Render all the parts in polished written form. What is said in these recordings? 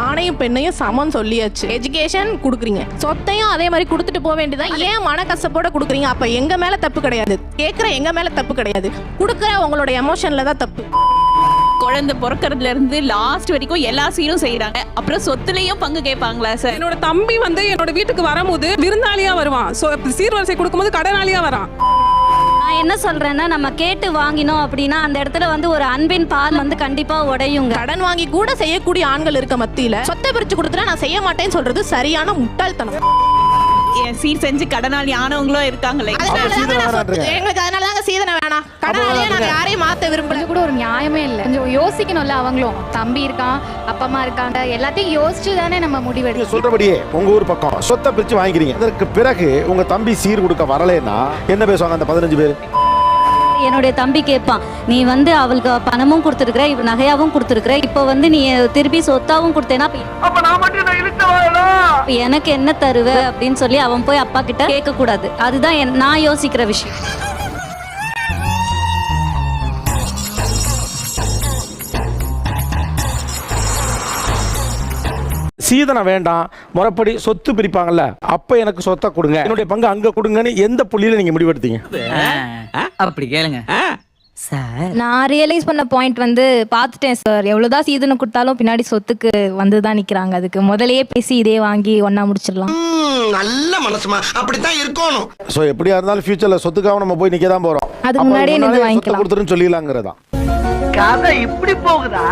ஆணையும் பெண்ணையும் சமம் சொல்லியாச்சு. எஜுகேஷன் கொடுக்குறீங்க, சொத்தையும் அதே மாதிரி கொடுத்துட்டு போக வேண்டியதான். ஏன் மன கஷ்டப்போட கொடுக்குறீங்க? அப்ப எங்க மேல தப்பு கிடையாது, கேட்குற எங்க மேல தப்பு கிடையாது, கொடுக்குற உங்களோட எமோஷன்ல தான் தப்பு. குழந்தை பிறக்கிறதுல இருந்து லாஸ்ட் வரைக்கும் எல்லா சீரும் செய்யறாங்க. அப்புறம் சொத்துலயும் பங்கு கேட்பாங்களா சார்? என்னோட தம்பி வந்து என்னோட வீட்டுக்கு வரும்போது விருந்தாளியா வருவான், சீர்வரிசை கொடுக்கும்போது கடனாளியா வரான். நான் என்ன சொல்றேன்னா, நம்ம கேட்டு வாங்கினோம் அப்படின்னா அந்த இடத்துல வந்து ஒரு அன்பின் பால் வந்து கண்டிப்பா உடையுங்க. கடன் வாங்கி கூட செய்யக்கூடிய ஆண்கள் இருக்க மத்தியில சொத்தை பிரிச்சு கொடுத்துட்டா நான் செய்ய மாட்டேன்னு சொல்றது சரியான முட்டாள்தனம். சீர் செஞ்சு கடனாளி ஆனவங்களும் இருக்காங்களே. எங்களுக்கு அதனாலதாங்க சீதனை வேணாம். கடனாளியா நாங்க யாரையும் மாத்த விரும்பல. கூட ஒரு நியாயமே இல்லை. கொஞ்சம் யோசிக்கணும்ல. அவங்களும் தம்பி இருக்கான், அப்பா அம்மா இருக்காங்க, எல்லாத்தையும் யோசிச்சு தானே நம்ம முடிவெடுக்கணும். சொல்றபடியே உங்க ஊர் பக்கம் சொத்தை பிரிச்சு வாங்கிக்கிறீங்க. அதற்கு பிறகு உங்க தம்பி சீர் கொடுக்க வரலன்னா என்ன பேசுவாங்க அந்த 15 பேர்? என்னுடைய தம்பி கேட்பான், நீ வந்து அவளுக்கு பணமும் கொடுத்துருக்குற, இப்ப நகையாவும் கொடுத்துருக்குற, இப்போ வந்து நீ திருப்பி சொத்தாவும் கொடுத்தேன்னா எனக்கு என்ன தருவ அப்படின்னு சொல்லி அவன் போய் அப்பா கிட்ட கேட்க கூடாது. அதுதான் நான் யோசிக்கிற விஷயம். சீதனை வேண்டாம், முறைப்படி சொத்து பிரிப்பாங்கல்ல, அப்ப எனக்கு சொத்தை கொடுங்க, என்னுடைய பங்கு அங்க கொடுங்கன்னு எந்த புள்ளியில நீங்க முடிவெடுத்தீங்க? அப்படி கேளுங்க சார். நான் ரியலைஸ் பண்ண பாயிண்ட் வந்து பார்த்துட்டேன் சார். எவ்வளவுதான் சீதனை கொடுத்தாலும் பின்னாடி சொத்துக்கு வந்து தான் நிக்கிறாங்க. அதுக்கு முதலையே பேசி இதே வாங்கி ஒன்னா முடிச்சிடலாம். நல்ல மனசுமா, அப்படித்தான் இருக்கணும். சோ எப்படியா இருந்தாலும் ஃபியூச்சர்ல சொத்துக்காக நம்ம போய் நிக்க தான் போறோம். அதுக்கு முன்னாடியே நின்று வாங்கிக்கலாம் கொடுத்துருன்னு சொல்லிடலாங்கிறதா கதை இப்படி போகுதா?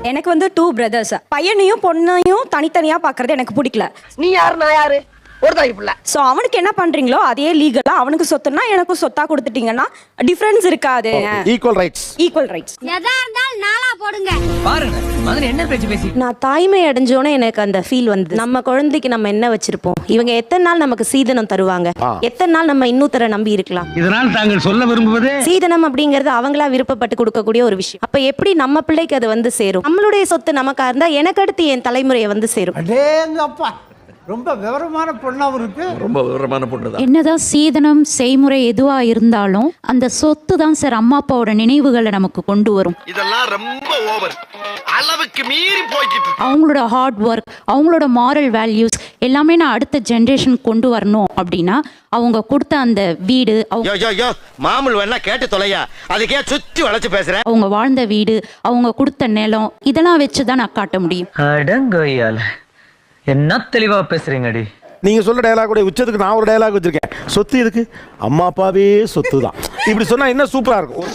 எனக்கு வந்து 2 brothers. பையனையும் பொண்ணையும் தனித்தனியா பாக்குறது எனக்கு பிடிக்கல. நீ யாரு நான் யாரு? சோ அவனுக்கு என்ன பண்றீங்களோ அதே லீகலா அவனுக்கு சொத்துனா எனக்கும் சொத்தா கொடுத்துட்டீங்கன்னா டிஃபரன்ஸ் இருக்காது. Equal rights. எதா இருந்தாலும் நாளா போடுங்க பாருங்க. முதல்ல என்ன பேச்சு பேசி நான் தாய்மை அடைஞ்சோனே எனக்கு அந்த ஃபீல் வந்து, நம்ம குழந்தைக்கு நம்ம என்ன வச்சிருப்போம், இவங்க எத்தனை நாள் நமக்கு சீதனம் தருவாங்க, எத்தனை நாள் நம்ம இன்னொருத்தரை நம்பி இருக்கலாம். இதனால் தாங்கள் சொல்ல விரும்புவது சீதனம் அப்படிங்கிறது அவங்களா விருப்பப்பட்டு கொடுக்கக்கூடிய ஒரு விஷயம். அப்ப எப்படி நம்ம பிள்ளைக்கு அது வந்து சேரும்? நம்மளுடைய சொத்து நமக்கா இருந்தா எனக்கு அடுத்து என் தலைமுறையை வந்து சேரும். அடேங்கப்பா, ரொம்ப விவரமான பொண்ணாவும் இருக்கு. ரொம்ப விவரமான பொண்ணு தான். என்னதான் சீதனம் செய்முறை எதுவா இருந்தாலும் அந்த சொத்து தான் சார் அம்மா அப்பாவோட நினைவுகளை நமக்கு கொண்டு வரும். இதெல்லாம் ரொம்ப ஓவர், அளவுக்கு மீறி போய்கிட்டு. அவங்களோட ஹார்ட் ஒர்க், அவங்களோட மாரல் வேல்யூஸ் எல்லாமே நான் அடுத்த ஜென்ரேஷன் கொண்டு வரணும் அப்படின்னா அவங்க கொடுத்த அந்த வீடு, மாமூல் வேணா கேட்டு தொலையா, அதுக்கே சுத்தி வளைச்சு பேசுறேன். அவங்க வாழ்ந்த வீடு, அவங்க கொடுத்த நிலம், இதெல்லாம் வச்சுதான் நான் காட்ட முடியும். அடங்கோயால என்ன தெளிவா பேசுறீங்கடி. நீங்க சொல்ற டயலாக் கூட உச்சத்துக்கு நான் ஒரு டயலாக் வச்சிருக்கேன். சொத்து இருக்கு, அம்மா அப்பாவே சொத்து தான். இப்படி சொன்னா என்ன சூப்பரா இருக்கும்.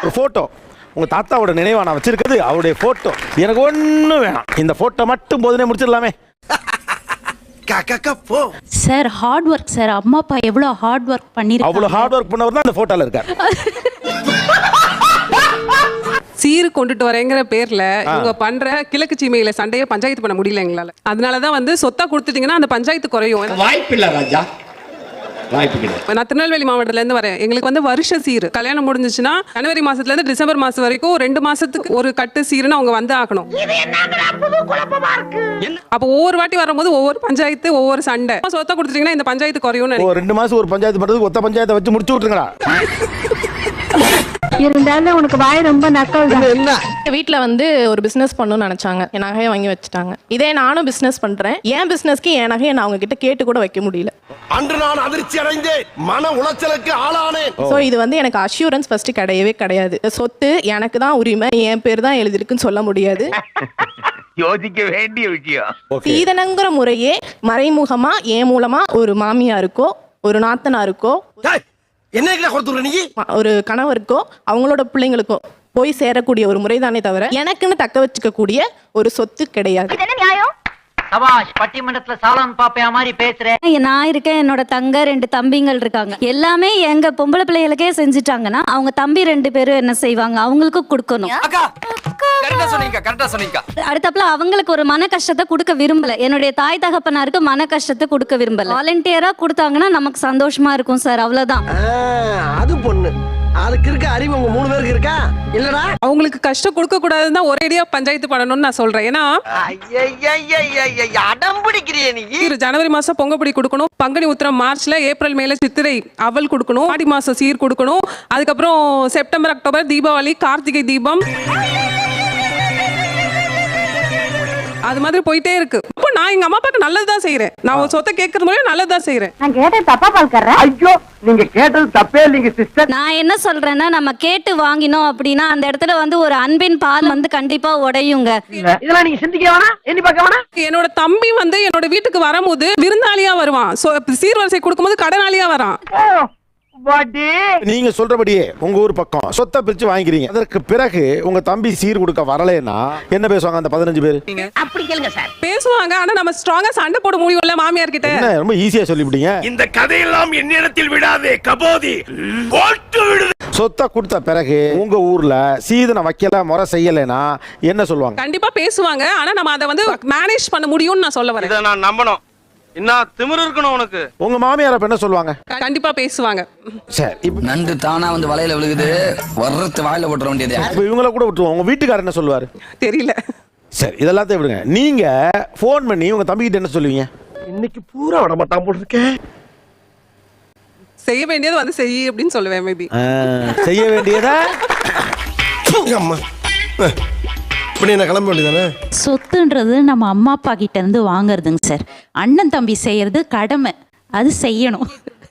ஒரு போட்டோ, உங்க தாத்தாவோட நினைவா நான் வச்சிருக்கிறது அவருடைய போட்டோ. எனக்கு ஒண்ணும் வேணாம், இந்த போட்டோ மட்டும் போதுனே முடிச்சிடலாமே. சார் ஹார்ட் ஒர்க் சார், அம்மா அப்பா எவ்வளவு ஹார்ட் ஒர்க் பண்ணிருக்காங்க. அவ்வளவு ஹார்ட் ஒர்க் பண்ணவர் தான் இந்த போட்டோல இருக்காரு. சீர் கொண்டுட்டு வரேங்கிற பேர்ல இவங்க பண்ற கிழக்கு சீமையில சண்டையை பஞ்சாயத்து பண்ண முடியல எங்களால. அதனாலதான் வந்து சொத்தா கொடுத்துட்டீங்கன்னா அந்த பஞ்சாயத்து குறையும். வாய்ப்பில்லை ராஜா, வாய்ப்பு. நான் திருநெல்வேலி மாவட்டத்துல இருந்து வரேன். எங்களுக்கு வந்து வருஷ சீர் கல்யாணம் முடிஞ்சிச்சுன்னா ஜனவரி மாசத்துல இருந்து டிசம்பர் மாசம் வரைக்கும் 2 மாசத்துக்கு ஒரு கட்டு சீர்னு அவங்க வந்து ஆகணும். அப்ப ஒவ்வொரு வாட்டி வரும்போது ஒவ்வொரு பஞ்சாயத்து ஒவ்வொரு சண்டை. சொத்தா கொடுத்துட்டீங்கன்னா இந்த பஞ்சாயத்து குறையும். 2 மாசம் ஒரு பஞ்சாயத்து பண்றதுக்கு ஒத்த பஞ்சாயத்தை வச்சு முடிச்சு விட்டுருங்களா? இருந்தாலும் உனக்கு வாய் ரொம்ப நக்கல் தான். வீட்டுல வந்து ஒரு பிசினஸ் பண்ணணும்னு நினைச்சாங்க, என் நகையை வாங்கி வச்சுட்டாங்க. இதே நானும் பிசினஸ் பண்றேன், என் பிசினஸ்க்கு என் நகையை நான் அவங்க கிட்ட கேட்டு கூட வைக்க முடியல. அன்று நான் அதிர்ச்சி அடைந்தேன், மன உளைச்சலுக்கு ஆளானேன். சோ இது வந்து எனக்கு அஷ்யூரன்ஸ் ஃபர்ஸ்ட் கிடையவே கிடையாது. சொத்து எனக்கு தான் உரிமை, என் பேர் தான் எழுதிருக்குன்னு சொல்ல முடியாது. யோசிக்க வேண்டிய விஷயம். சீதனங்கிற முறையே மறைமுகமா என் மூலமா ஒரு மாமியாருக்கோ ஒரு நாத்தனாருக்கோ என்ன கொடுத்துற நீ ஒரு கணவருக்கோ அவங்களோட பிள்ளைங்களுக்கோ போய் சேரக்கூடிய ஒரு முறைதானே தவிர எனக்குன்னு தக்க வச்சுக்க கூடிய ஒரு சொத்து கிடையாது. பட்டிமன்றத்துல சாலன் பாப்பையா மாதிரி பேசுறேன். நான் இருக்கேன், என்னோட தங்க 2 தம்பிங்கள் இருக்காங்க. எல்லாமே எங்க பொம்பளை பிள்ளைகளுக்கே செஞ்சுட்டாங்கன்னா அவங்க தம்பி 2 பேரும் என்ன செய்வாங்க, அவங்களுக்கு கொடுக்கணும். அடுத்தப்பல அவங்களுக்கு ஒரு மன கஷ்டத்தை கொடுக்க விரும்பல. என்னுடைய தாய் தகப்பனாருக்கு மன கஷ்டத்தை கொடுக்க விரும்பல. வாலண்டியரா கொடுத்தாங்கன்னா நமக்கு சந்தோஷமா இருக்கும் சார், அவ்வளவுதான். அது பொண்ணு அதுக்கு இருக்க அறிவு உங்க 3 பேருக்கு இருக்கா இல்லடா? அவங்களுக்கு கஷ்டம் கொடுக்க கூடாதுன்னு தான் ஒரேடியா பஞ்சாயத்து பண்ணணும்னு நான் சொல்றேன். ஏன்னா அடம் பிடிக்கிறிய நீ. ஜனவரி மாசம் பொங்கப்படி கொடுக்கணும், பங்குனி உத்திரம் மார்ச்ல, ஏப்ரல் மேல சித்திரை அவல் கொடுக்கணும், ஆடி மாசம் சீர் கொடுக்கணும், அதுக்கப்புறம் செப்டம்பர் அக்டோபர் தீபாவளி கார்த்திகை தீபம். அது மாதிரி போயிட்டே இருக்கு. இப்போ நான் எங்க அம்மா அப்பாக்கு நல்லதுதான் செய்யறேன். நான் ஒரு சொத்தை கேட்கறது மூலம் நல்லதுதான் செய்யறேன். நான் கேட்டேன் தப்பா பால்கறேன். ஐயோ நீங்க கேட்டது தப்பே இல்லைங்க சிஸ்டர். நான் என்ன சொல்றேன்னா நம்ம கேட்டு வாங்கினோம் அப்படின்னா அந்த இடத்துல வந்து ஒரு அன்பின் பால் வந்து கண்டிப்பா உடையுங்க. இதெல்லாம் நீங்க சிந்திக்க வேணாம், எண்ணி பார்க்க வேணாம். என்னோட தம்பி வந்து என்னோட வீட்டுக்கு வரும்போது விருந்தாளியா வருவான். சீர்வரிசை கொடுக்கும்போது கடனாளியா வரான். நீங்க சொல்றபடியே உங்க ஊர் பக்கம் சொத்தை பிரிச்சு வாங்கிக்கிறீங்க. அதற்கு பிறகு உங்க தம்பி சீர் கொடுக்க வரலைன்னா என்ன பேசுவாங்க அந்த 15 பேர்? அப்படி கேளுங்க சார். பேசுவாங்க. ஆனா நம்ம ஸ்ட்ராங்கா சண்டை போட முடியும்ல மாமியார் கிட்ட. என்ன ரொம்ப ஈஸியா சொல்லிவிட்டீங்க. இந்த கதையெல்லாம் என்னிடத்தில் விடாதே கபோதி, போட்டு விடு. சொத்தை கொடுத்த பிறகு உங்க ஊர்ல சீதனை வைக்கல, முறை செய்யலைன்னா என்ன சொல்லுவாங்க? கண்டிப்பா பேசுவாங்க. ஆனா நம்ம அதை வந்து மேனேஜ் பண்ண முடியும்னு நான் சொல்ல வரேன். இதை நான் நம்பணும். என்ன திமிரு இருக்கணும் உனக்கு. உங்க மாமியார் அப்ப என்ன சொல்லுவாங்க? கண்டிப்பா பேசுவாங்க. சரி, இப்போ நண்டு தானா வந்து வலையில விழுகுது, வர்றது வாயில போட்டுற வேண்டியது. இப்போ இவங்கள கூட விட்டுருவோம். உங்க வீட்டுக்காரர் என்ன சொல்லுவாரு? தெரியல. சரி, இதெல்லாத்தையும் விடுங்க. நீங்க ஃபோன் பண்ணி உங்க தம்பி கிட்ட என்ன சொல்லுவீங்க? இன்னைக்கு பூரா விட மாட்டான் போட்டுருக்கேன். செய்ய வேண்டியது வந்து செய் அப்படின்னு சொல்லுவேன். மேபி செய்ய வேண்டியதா அம்மா இப்படி என்ன கிளம்ப வேண்டியதானே. சொத்துன்றது நம்ம அம்மா அப்பா கிட்ட இருந்து வாங்குறதுங்க சார். அண்ணன் தம்பி செய்யறது கடமை, அது செய்யணும்.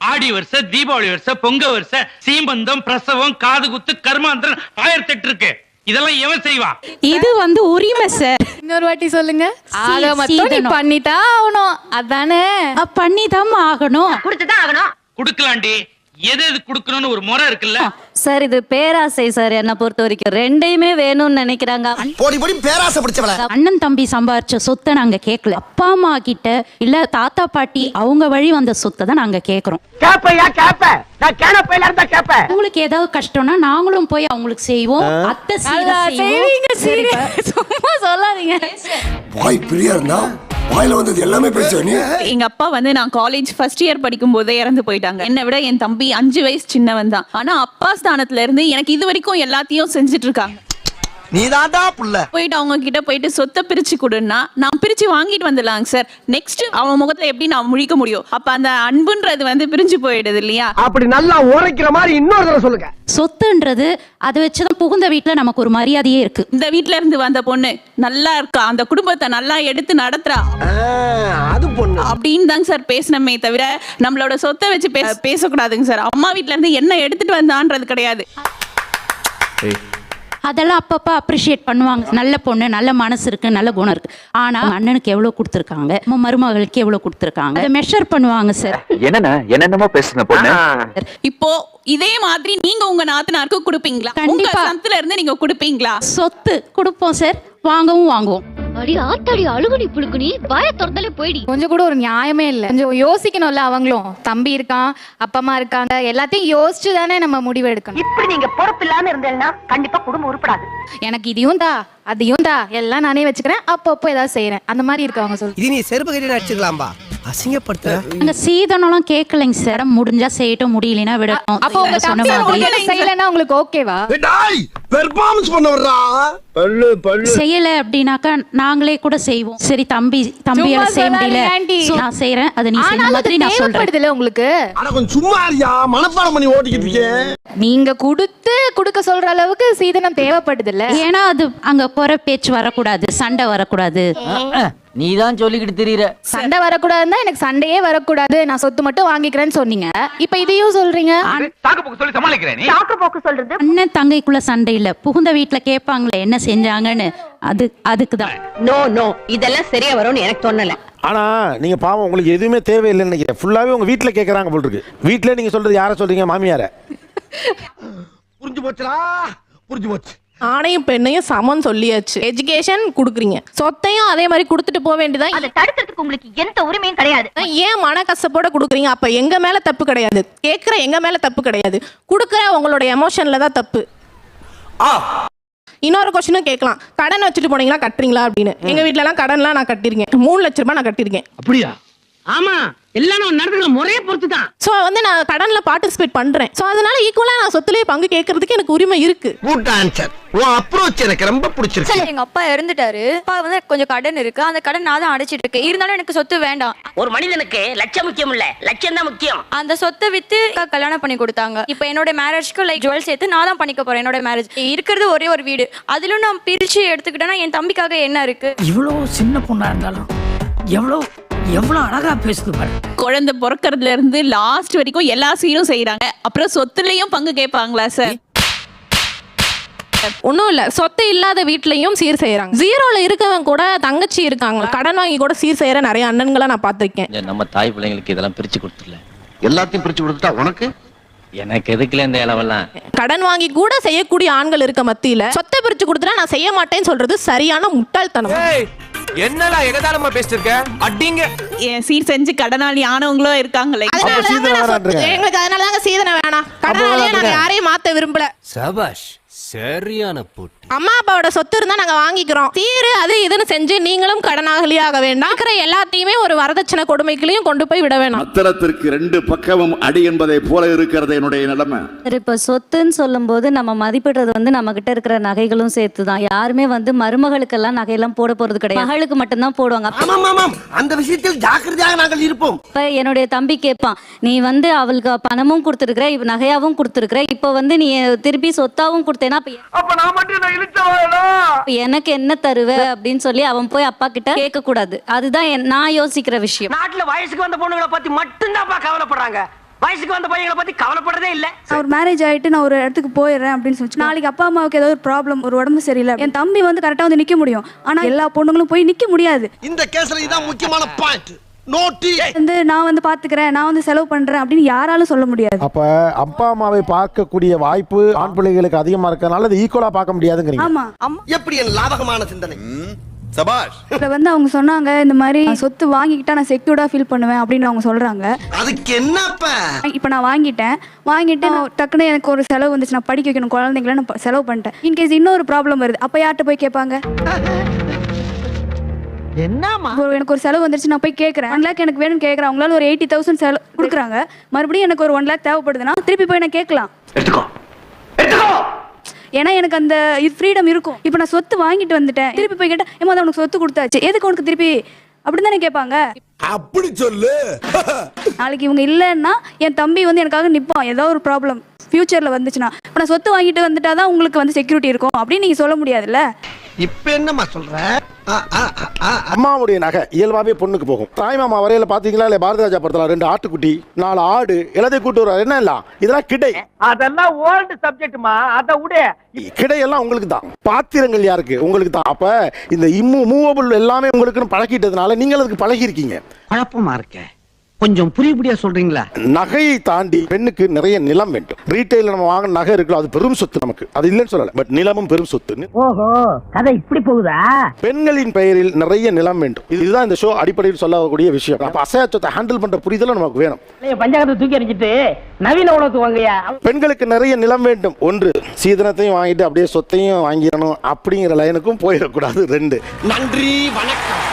ஆடி வருஷ, தீபாவளி வருஷ, பொங்க வருஷ, சீமந்தம், பிரசவம், காது குத்து, கர்மாந்திரம் 1008 இருக்கு. இதெல்லாம் எவன் செய்வான்? இது வந்து உரிமை சார். இன்னொரு வாட்டி சொல்லுங்க. ஆக மொத்தம் நீ பண்ணிதான் ஆகணும், அதானே? பண்ணிதான் ஆகணும். கொடுத்துதான் ஆகணும். குடுக்கலாண்டி, எது எது குடுக்கணும்னு ஒரு முறை இருக்குல்ல. சார் இது பேராசை சார். என்னை பொறுத்த வரைக்கும் ரெண்டையுமே வேணும்னு நினைக்கிறாங்க. போடி போடி பேராசை பிடிச்சவள. அண்ணன் தம்பி சம்பாரிச்ச சொத்தை நாங்க கேட்கல. அப்பா அம்மா கிட்ட இல்ல தாத்தா பாட்டி அவங்க வழி வந்த சொத்தை தான் நாங்க கேட்கறோம். கேப்பையா கேப்ப, நான் கேனப்பையில இருந்தா கேப்ப. உங்களுக்கு ஏதாவது கஷ்டம்னா நாங்களும் போய் அவங்களுக்கு செய்வோம். அத்தை செய்வீங்க. சும்மா சொல்லாதீங்க. வாய் பிரியா இருந்தா வாயில வந்தது எல்லாமே பேசுவ நீ. எங்க அப்பா வந்து நான் காலேஜ் ஃபர்ஸ்ட் இயர் படிக்கும் போதே இறந்து போயிட்டாங்க. என்னை விட என் தம்பி 5 வயசு சின்னவன் தான். ஆனா அப்பா ஸ்தானத்துல இருந்து எனக்கு இது வரைக்கும் எல்லாத்தையும் செஞ்சுட்டு இருக்காங்க. நீதான்டா புள்ள. போயிட்டு அவங்க கிட்ட போயிட்டு சொத்தை பிரிச்சு கொடுன்னா நான் பிரிச்சு வாங்கிட்டு வந்துடலாங்க சார். நெக்ஸ்ட் அவன் முகத்துல எப்படி நான் முழிக்க முடியும்? அப்ப அந்த அன்புன்றது வந்து பிரிஞ்சு போயிடுது இல்லையா? அப்படி நல்லா உரைக்கிற மாதிரி இன்னொரு தடவை சொல்லுங்க. சொத்துன்றது அதை வச்சுதான் புகுந்த வீட்டுல நமக்கு ஒரு மரியாதையே இருக்கு. இந்த வீட்ல இருந்து வந்த பொண்ணு நல்லா இருக்கா, அந்த குடும்பத்தை நல்லா எடுத்து நடத்துறா, அது பொண்ணு அப்படின்னு தாங்க சார் பேசணுமே தவிர நம்மளோட சொத்தை வச்சு பேசக்கூடாதுங்க சார். அம்மா வீட்ல இருந்து என்ன எடுத்துட்டு வந்தான்றது கிடையாது. அதெல்லாம் அப்பப்ப அப்ரிஷியேட் பண்ணுவாங்க. நல்ல பொண்ணு, நல்ல மனசு இருக்கு, நல்ல குணம் இருக்கு. ஆனா அண்ணனுக்கு எவ்வளவு கொடுத்துருக்காங்க, மருமகளுக்கு எவ்வளவு கொடுத்துருக்காங்க, அதை மெஷர் பண்ணுவாங்க சார். என்னென்னமோ பேசுன பொண்ணு. இப்போ இதே மாதிரி நீங்க உங்க நாத்தனாருக்கு கொடுப்பீங்களா? கண்டிப்பா. சத்துல இருந்து நீங்க கொடுப்பீங்களா? சொத்து கொடுப்போம் சார், வாங்குவோம். அடி ஆத்தாடி அழுகுனி புழுக்குனி வாய திறந்தாலே போயிடி. கொஞ்சம் கூட ஒரு நியாயமே இல்லை. கொஞ்சம் யோசிக்கணும்ல. அவங்களும் தம்பி இருக்கான், அப்பா அம்மா இருக்காங்க, எல்லாத்தையும் யோசிச்சு தானே நம்ம முடிவு எடுக்கணும். இப்படி நீங்க பொறுப்பு இல்லாம இருந்தேன்னா கண்டிப்பா குடும்பம் உருப்படாது. எனக்கு இதையும் தா அதையும் தா எல்லாம் நானே வச்சுக்கிறேன், அப்பப்போ ஏதாவது செய்யறேன், அந்த மாதிரி இருக்கவங்க சொல்லு. இது நீ செருப்பு கட்டி அடிச்சுக்கலாம்பா. அசிங்கப்படுத்த அங்க சீதனம்லாம் கேட்கலைங்க சார். முடிஞ்சா செய்யட்டும், முடியலனா விடட்டும். அப்போ உங்க தம்பி உங்களுக்கு செய்யலன்னா உங்களுக்கு ஓகேவா? டேய் பெர்ஃபார்மன்ஸ் பண்ண வர்றா. பல்லு பல்லு செய்யல அப்படினாக்கா நாங்களே கூட செய்வோம். சரி தம்பியால செய்ய முடியல, நான் செய்றேன், அதை நீ செய்ய மாதிரி நான் சொல்றேன். தேவைப்படுதுல உங்களுக்கு. அட கொஞ்சம் சும்மா இருயா, மனப்பாடம் பண்ணி ஓட்டிக்கிட்டு இருக்கேன். நீங்க கொடுக்க சொல்ற அளவுக்கு சீதனம் தேவைப்படுதுல்ல. ஏன்னா அது அங்க குறை பேச்சு வரக்கூடாது, சண்டை வரக்கூடாது. நீதான் சொல்லிக்கிட்டு தெரியற. சண்டை வரக்கூடாதுன்னா எனக்கு சண்டையே வரக்கூடாது, நான் சொத்து மட்டும் வாங்கிக்கிறேன்னு சொன்னீங்க. இப்ப இதையும் சொல்றீங்க. சாக்கு போக்கு சொல்லி சமாளிக்கிறேன் நீ. சாக்கு போக்கு சொல்றது அண்ணன் தங்கைக்குள்ள சண்டை இல்ல, புகுந்த வீட்டுல கேட்பாங்களே என்ன செஞ்சாங்கன்னு, அதுக்குதான். நோ இதெல்லாம் சரியா வரும்னு எனக்கு தோணல. ஆனா நீங்க பாவம், உங்களுக்கு எதுவுமே தேவையில்லைன்னு நினைக்கிறேன். ஃபுல்லாவே உங்க வீட்டுல கேக்குறாங்க போல் இருக்கு. வீட்டுல நீங்க சொல்றது யார சொல்றீங்க? மாமியார. புரிஞ்சு போச்சுடா, புரிஞ்சு போச்சு. ஆணையும் பெண்ணையும் சமம் சொல்லியாச்சு. எஜுகேஷன் கொடுக்குறீங்க, சொத்தையும் அதே மாதிரி கொடுத்துட்டு போக வேண்டியதான். அதை தடுக்கிறதுக்கு உங்களுக்கு எந்த உரிமையும் கிடையாது. ஏன் மன கஷ்டப்போட கொடுக்குறீங்க? அப்ப எங்க மேல தப்பு கிடையாது, கேட்குற எங்க மேல தப்பு கிடையாது, கொடுக்குற உங்களுடைய எமோஷன்ல தான் தப்பு. இன்னொரு கொஸ்டினும் கேட்கலாம். கடன் வச்சுட்டு போனீங்களா கட்டுறீங்களா அப்படின்னு. எங்க வீட்டுல எல்லாம் கடன்லாம் நான் கட்டிருக்கேன். 3 லட்ச ரூபாய் நான் கட்டிருக்கேன். அப்படியா? ஆமா எல்லாம் நம்ம நடந்துக்கிற முறையை பொறுத்து தான். ஸோ வந்து நான் கடன்ல பார்ட்டிசிபேட் பண்றேன். ஸோ அதனால ஈக்குவலா நான் சொத்துலயே பங்கு கேட்கறதுக்கு எனக்கு உரிமை இருக்கு. Good answer. உன் அப்ரோச் எனக்கு ரொம்ப பிடிச்சிருக்கு. எங்க அப்பா இறந்துட்டாரு. அப்பா வந்து கொஞ்சம் கடன் இருக்கு. அந்த கடன் நான் தான் அடைச்சிட்டு இருக்கேன். இருந்தாலும் எனக்கு சொத்து வேண்டாம். ஒரு மனிதனுக்கு லட்சம் முக்கியம் இல்ல, லட்சம் தான் முக்கியம். அந்த சொத்தை வித்து கல்யாணம் பண்ணி கொடுத்தாங்க. இப்போ என்னோட மேரேஜ்க்கு லைக் ஜுவல் சேர்த்து நான் தான் பண்ணிக்க போறேன். என்னோட மேரேஜ் இருக்கிறது ஒரே ஒரு வீடு. அதிலும் நான் பிரிச்சு எடுத்துக்கிட்டேன்னா என் தம்பிக்காக என்ன இருக்கு? இவ்வளவு சின்ன பொண்ணா இருந்தாலும் எவ்வளவு அழகா பேசுது பாரு. குழந்தை பிறக்கறதுல இருந்து லாஸ்ட் வரைக்கும் எல்லா சீரும் செய்யறாங்க. அப்புறம் சொத்துலயும் பங்கு கேட்பாங்களா சார்? ஒன்றும் இல்லை, சொத்து இல்லாத வீட்லையும் சீர் செய்யறாங்க. ஜீரோல இருக்கவங்க கூட தங்கச்சி இருக்காங்க, கடன் வாங்கி கூட சீர் செய்யற நிறைய அண்ணன்களை நான் பார்த்திருக்கேன். நம்ம தாய் பிள்ளைங்களுக்கு இதெல்லாம் பிரிச்சு கொடுத்துடல. எல்லாத்தையும் பிரிச்சு கொடுத்துட்டா உனக்கு எனக்கு எதுக்குல இந்த இளவெல்லாம்? கடன் வாங்கி கூட செய்யக்கூடிய ஆண்கள் இருக்க மத்தியில சொத்தை பிரிச்சு கொடுத்துட்டா நான் செய்ய மாட்டேன்னு சொல்றது சரியான முட்டாள்தனம். என்னடா எகதாளமா பேசிட்டு இருக்க? அடிங்க. சீர் செஞ்சு கடனாளி ஆனவங்களும் இருக்காங்களே. எங்களுக்கு அதனாலதாங்க சீதனை வேணாம். கடனாளியா நாங்க யாரையும் மாத்த விரும்பல. சபாஷ், சரியான போட்டு. அம்மா அப்பாவோட சொத்து இருந்தா நாங்க வாங்கிக்கிறோம். சீரு அது இதுன்னு செஞ்சு நீங்களும் கடனாளியாக வேண்டாம். இருக்கிற எல்லாத்தையுமே ஒரு வரதட்சணை கொடுமைகளையும் கொண்டு போய் விட வேணாம். அத்தரத்திற்கு ரெண்டு பக்கமும் அடி என்பதை போல இருக்கிறது என்னுடைய நிலைமை. இப்ப சொத்துன்னு சொல்லும் போது நம்ம மதிப்பிடுறது வந்து நம்ம கிட்ட இருக்கிற நகைகளும் சேர்த்துதான். யாருமே வந்து மருமகளுக்கெல்லாம் நகையெல்லாம் போட போறது கிடையாது. மகளுக்கு மட்டும்தான் போடுவாங்க. அந்த விஷயத்தில் ஜாக்கிரதையாக நாங்கள் இருப்போம். இப்ப என்னுடைய தம்பி கேட்பான், நீ வந்து அவளுக்கு பணமும் கொடுத்துருக்குற, இப்ப நகையாவும் கொடுத்துருக்குற, இப்ப வந்து நீ திருப்பி சொத்தாவும் கொடுத்தேன்னா எனக்கு என்ன தருவ அப்படின்னு சொல்லி அவன் போய் அப்பா கிட்ட கேட்க கூடாது. அதுதான் நான் யோசிக்கிற விஷயம். நாட்டுல வயசுக்கு வந்த பொண்ணுங்களை பத்தி மட்டும்தான் கவலைப்படுறாங்க. வயசுக்கு வந்த பையங்களை பத்தி கவலைப்படுறதே இல்ல. ஒரு மேரேஜ் ஆயிட்டு நான் ஒரு இடத்துக்கு போயிடுறேன் அப்படின்னு சொல்லி நாளைக்கு அப்பா அம்மாவுக்கு ஏதாவது ஒரு ப்ராப்ளம், ஒரு உடம்பு சரியில்லை, என் தம்பி வந்து கரெக்டா வந்து நிக்க முடியும். ஆனா எல்லா பொண்ணுங்களும் போய் நிக்க முடியாது. இந்த கேஸ்ல இதான் முக்கியமான பாயிண்ட். வந்து நான் வந்து பாத்துக்கிறேன், நான் வந்து செலவு பண்றேன் அப்படின்னு யாராலும் சொல்ல முடியாது. அப்ப அப்பா அம்மாவை பார்க்கக்கூடிய வாய்ப்பு ஆண் பிள்ளைகளுக்கு அதிகமா இருக்கறனால அது ஈக்குவலா பார்க்க முடியாதுங்கறீங்க. ஆமா, எப்படி என் லாபகமான சிந்தனை. சபாஷ். இப்ப வந்து அவங்க சொன்னாங்க இந்த மாதிரி சொத்து வாங்கிக்கிட்டா நான் செக்யூர்டா ஃபீல் பண்ணுவேன் அப்படின்னு அவங்க சொல்றாங்க. அதுக்கு என்னப்ப? இப்ப நான் வாங்கிட்டு நான் டக்குன்னு எனக்கு ஒரு செலவு வந்துச்சு, நான் படிக்க வைக்கணும் குழந்தைங்களை, நான் செலவு பண்ணிட்டேன். இன்கேஸ் இன்னொரு ப்ராப்ளம் வருது, அப்ப யார்கிட்ட போய் கேட்பாங்க? என்னமா எனக்கு ஒரு செலவு வந்துருச்சு, நான் போய் கேட்கறேன் 1 lakh எனக்கு வேணும்னு கேட்கறேன். அவங்களால ஒரு 80,000 செலவு கொடுக்குறாங்க. மறுபடியும் எனக்கு ஒரு 1 lakh தேவைப்படுதுன்னா திருப்பி போய் நான் கேட்கலாம். ஏன்னா எனக்கு அந்த ஃப்ரீடம் இருக்கும். இப்போ நான் சொத்து வாங்கிட்டு வந்துட்டேன், திருப்பி போய் கேட்டேன், ஏமா உனக்கு சொத்து கொடுத்தாச்சு, எதுக்கு உனக்கு திருப்பி அப்படின்னு தானே கேட்பாங்க. அப்படி சொல்லு. நாளைக்கு இவங்க இல்லைன்னா என் தம்பி வந்து எனக்காக நிற்பான். ஏதோ ஒரு ப்ராப்ளம் ஃபியூச்சர்ல வந்துச்சுன்னா, இப்போ நான் சொத்து வாங்கிட்டு வந்துட்டாதான் உங்களுக்கு வந்து செக்யூரிட்டி இருக்கும் அப்படின்னு நீங்க சொல்ல முடியாதுல்ல. இப்ப என்னமா சொல்ற? அம்மாவுடைய நகை இயல்பாவே பொண்ணுக்கு போகும். தாய்மாமா வரையில பாத்தீங்களா இல்ல? பாரதி ராஜா படத்துல 2 ஆட்டுக்குட்டி 4 ஆடு எல்லாத்தையும் கூட்டு வர்றாரு. என்ன எல்லாம் இதெல்லாம் கிடை. அதெல்லாம் ஓல்டு சப்ஜெக்ட்மா, அத விடு. கிடை எல்லாம் உங்களுக்கு தான். பாத்திரங்கள் யாருக்கு? உங்களுக்கு தான். அப்ப இந்த மூவபிள் எல்லாமே உங்களுக்குன்னு பழக்கிட்டதுனால நீங்கள் அதுக்கு பழகி இருக்கீங்க. குழப்பமா இருக்க, கொஞ்சம் புரியுபடியா சொல்றீங்களா? நகையை தாண்டி பெண்ணுக்கு நிறைய நிலம் வேண்டும். ரீட்டைல நம்ம வாங்க நகை இருக்குல்ல, அது பெரும் சொத்து நமக்கு, அது இல்லைன்னு சொல்லல. பட் நிலமும் பெரும் சொத்து. ஓஹோ, கதை இப்படி போகுதா? பெண்களின் பெயரில் நிறைய நிலம் வேண்டும். இதுதான் இந்த ஷோ அடிப்படையில் சொல்லக்கூடிய விஷயம். அப்ப அசையா சொத்தை ஹேண்டில் பண்ற புரிதல் நமக்கு வேணும். பஞ்சாயத்தை தூக்கி எறிஞ்சிட்டு நவீன உலகத்துக்கு வாங்கயா. பெண்களுக்கு நிறைய நிலம் வேண்டும். 1, சீதனத்தையும் வாங்கிட்டு அப்படியே சொத்தையும் வாங்கிடணும் அப்படிங்கிற லைனுக்கும் போயிடக்கூடாது. 2, நன்றி வணக்கம்.